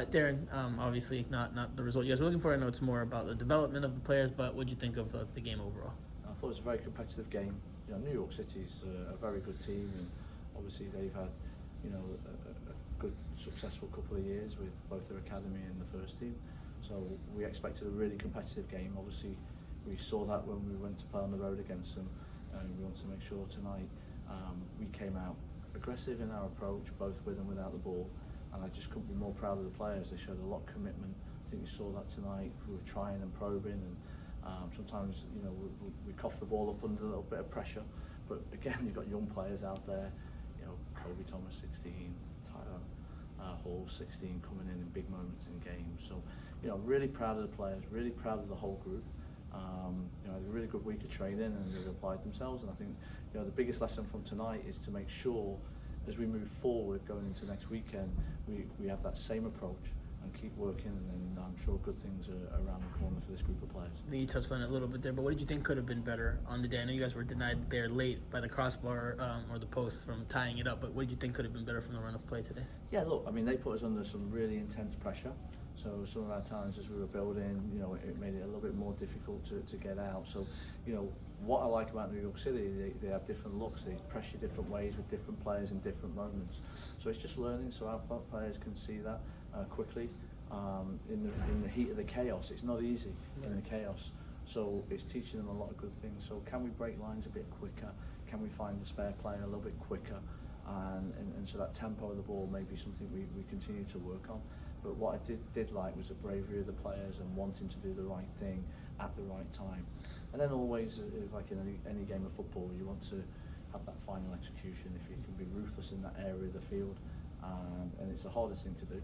Darren, obviously not the result you guys were looking for. I know it's more about the development of the players, but what did you think of the game overall? I thought it was a very competitive game. New York City's a very good team, and obviously they've had, a good successful couple of years with both their academy and the first team. So we expected a really competitive game. Obviously, we saw that when we went to play on the road against them, and we want to make sure tonight we came out aggressive in our approach, both with and without the ball. And I just couldn't be more proud of the players. They showed a lot of commitment. I think we saw that tonight. We were trying and probing, and sometimes we cough the ball up under a little bit of pressure. But again, you've got young players out there. Kobe Thomas 16, Tyler Hall 16, coming in big moments in games. So really proud of the players, really proud of the whole group. Had a really good week of training, and they've applied themselves. And I think the biggest lesson from tonight is to make sure, as we move forward going into next weekend, we have that same approach and keep working, and then I'm sure good things are around the corner for this group of players. I think you touched on it a little bit there, but what did you think could have been better on the day? I know you guys were denied there late by the crossbar or the post from tying it up, but what did you think could have been better from the run of play today? Yeah, look, they put us under some really intense pressure. So some of our times as we were building, it made it a little bit more difficult to get out. So, what I like about New York City, they have different looks. They press you different ways with different players in different moments. So it's just learning, so our players can see that quickly. In the heat of the chaos, it's not easy in the chaos. So it's teaching them a lot of good things. So can we break lines a bit quicker? Can we find the spare player a little bit quicker? And so that tempo of the ball may be something we continue to work on. But what I did like was the bravery of the players and wanting to do the right thing at the right time. And then always, like in any game of football, you want to have that final execution. If you can be ruthless in that area of the field, and it's the hardest thing to do,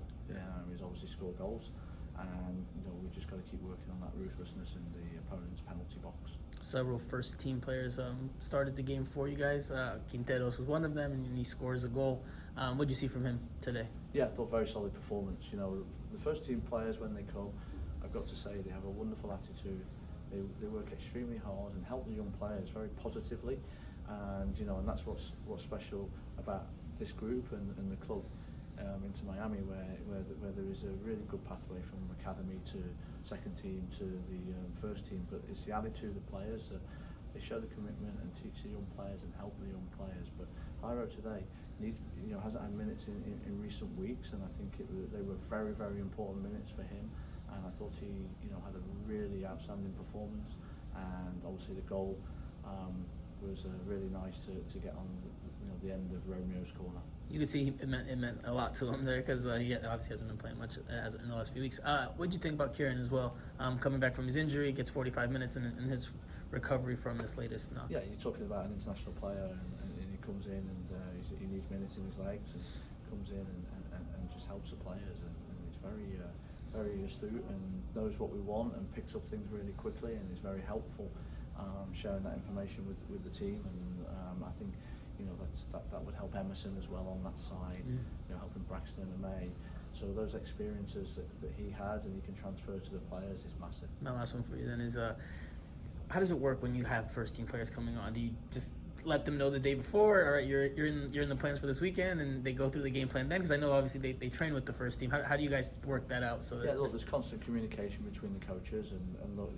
is obviously score goals. And we just got to keep working on that ruthlessness in the opponent's penalty box. Several first team players started the game for you guys. Quinteros was one of them, and he scores a goal. What did you see from him today? Yeah, I thought very solid performance. The first team players, when they come, I've got to say they have a wonderful attitude. They work extremely hard and help the young players very positively. And and that's what's special about this group and the club into Miami, where there is a really good pathway from academy to second team to the first team. But it's the attitude of the players that they show the commitment and teach the young players and help the young players. But Jairo today hasn't had minutes in recent weeks, and I think they were very, very important minutes for him. And I thought he had a really outstanding performance, and obviously the goal was really nice to get on the end of Romeo's corner. You could see it meant a lot to him there, because he obviously hasn't been playing much in the last few weeks. What did you think about Kieran as well? Coming back from his injury, gets 45 minutes in his recovery from this latest knock. Yeah, you're talking about an international player, and he comes in and he needs minutes in his legs, and comes in and just helps the players, and he's very astute and knows what we want and picks up things really quickly, and is very helpful sharing that information with the team. And I think that would help Emerson as well on that side, helping Braxton and May. So those experiences that he has and he can transfer to the players is massive. My last one for you then is, how does it work when you have first team players coming on? Do you just let them know the day before, or you're in the plans for this weekend, and they go through the game plan then? Because I know obviously they train with the first team. How do you guys work that out? So that look, there's constant communication between the coaches, and look,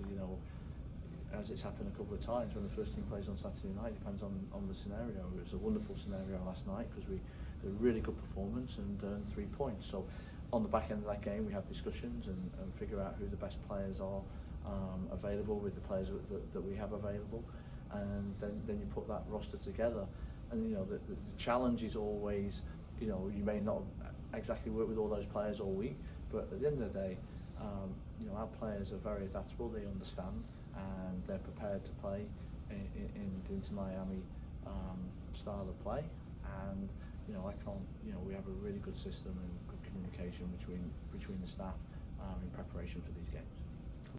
as it's happened a couple of times when the first team plays on Saturday night, depends on the scenario. It was a wonderful scenario last night because we did a really good performance and earned 3 points. So on the back end of that game, we have discussions and figure out who the best players are available with the players that we have available, and then you put that roster together. And the challenge is always, you may not exactly work with all those players all week, but at the end of the day, our players are very adaptable. They understand, and they're prepared to play into Miami style of play. And we have a really good system and good communication between the staff in preparation for these games.